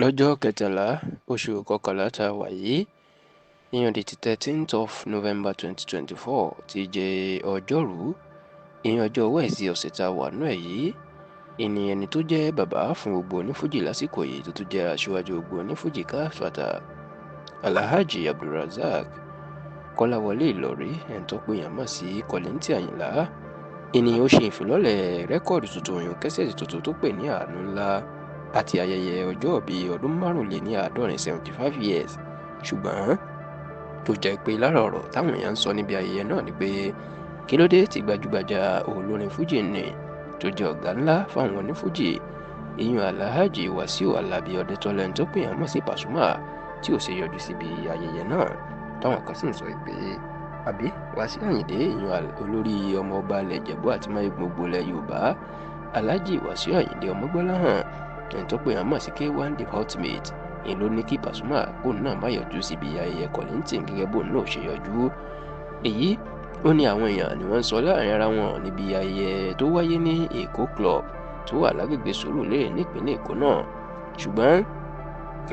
lọ́jọ́ kẹtàlá oṣù kọkànlá tá a wà yìí ìyẹn di 13th of November 2024 ti jẹ́ ọjọ́rú ìyẹn ọjọ́ Wednesday ọ̀sẹ̀ tá a wà nú ẹ̀ yìí ẹni tó jẹ́ bàbá fún gbogbo onífújì lásìkò yìí tó tún jẹ́ aṣíwájú gbogbo onífújì káfàtà Alhaji Abdulrasaq Kọ́láwọlé Ìlọrí ẹni tó pè yàn mọ̀ sí Kollington Àyìnlá ẹni ó ṣe ìfilọ́lẹ̀ rẹ́kọ̀dù tuntun òyìn kẹ́sẹ̀tì tuntun tó pè ní Àánú Ńlá àti ayẹyẹ ọjọ́ bíi ọdún 75 years ṣùgbọ́n tó jẹ́ pé lára ọ̀rọ̀ táwọn èèyàn ń sọ níbi ayẹyẹ náà ni pé kí ló dé tí gbajúgbajà olórin fújì ni tó jẹ́ ọ̀gá ńlá fáwọn onífújì ìyún Alhaji Wasiu Alabi Ọdẹ́tọ́lá tó pè yàn mọ̀ sí Pasuma tí ò ṣe yọjú síbi ayẹyẹ náà táwọn kan sì ń sọ pé àbí Wasiu Àyìndé ìyún olórí ọmọ ọba ilẹ̀ Ìjẹ̀bú àti máyégún gbogbo ilẹ̀ Yorùbá Alhaji Wasiu Àyìndé Ọmọgbọ́láhàn ẹni tó pè yàn mọ̀ sí K1 The Ultimate èyí ló ní kí Pasuma òun náà má yọjú síbi ayẹyẹ Kollington gẹ́gẹ́ bóun náà ṣe yọjú èyí ó ní àwọn èèyàn ni wọ́n ń sọ láàrin ara wọn níbi ayẹyẹ tó wáyé ní Èkó Club tó wà lágbègbè Sùúrùlérè nípínlẹ̀ Èkó náà ṣùgbọ́n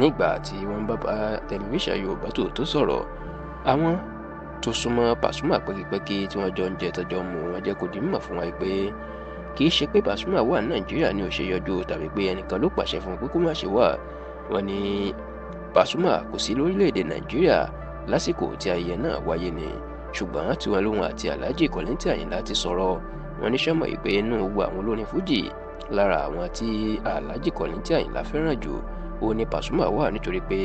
nígbà tí wọ́n bá bá tẹlifíṣàn Yorùbá Tòótọ́ sọ̀rọ̀ àwọn tó súnmọ́ Pasuma pẹ́kipẹ́kí tí wọ́n jọ ń jẹ tọ́jọ́ mu wọn jẹ́ kó di mímọ̀ fún wa pé kì í ṣe pé Pasuma wà ní Nàìjíríà ní ó ṣe yọjú tàbí pé ẹnìkan ló pàṣẹ fún un pé kó má ṣe wà wọ́n ní Pasuma kò sí lórílẹ̀‐èdè Nàìjíríà lásìkò tí ayẹyẹ náà wáyé ni ṣùgbọ́n tí wọ́n lóhun àti Alhaji Kollington Àyìnlá ti sọ̀rọ̀ wọ́n ní sẹ́mọ̀ yìí pé inú gbogbo àwọn olórin fújì lára àwọn tí Alhaji Kollington Àyìnlá fẹ́ràn jù ó ní Pasuma wà nítorí pé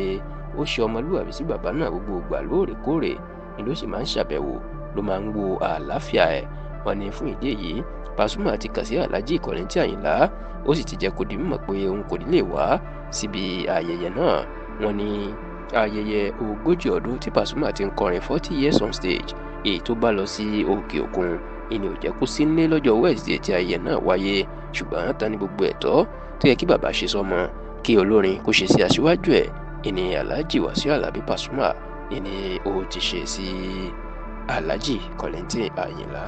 ó ṣe ọmọlúwàbí sí bàbá náà gbogbo ìgbà lóòrèkóòrè ni ló sì máa ń ṣàbẹ̀wò ló máa ń wo àlàáfíà ẹ̀ wọ́n ní fún ìdí èyí Pasuma ti kàn sí Alhaji Kollington Àyìnlá ó sì ti jẹ́ kó di mímọ̀ pé òun kò ní lè wá síbi ayẹyẹ náà wọ́n ní ayẹyẹ ogójì ọdún tí Pasuma ti ń kọrin 40 years on stage èyí tó bá lọ sí òkè òkun ìní ò jẹ́ kó sí nílé lọ́jọ́ Wednesday tí ayẹyẹ náà wáyé ṣùgbọ́n ta ni gbogbo ẹ̀tọ́ tó yẹ kí bàbá ṣe sọmọ kí olórin kó ṣe sí aṣíwájú ẹ̀ ìní Alhaji Wasiu Alabi Pasuma ìní ó ti ṣe sí Alhaji Kollington Àyìnlá.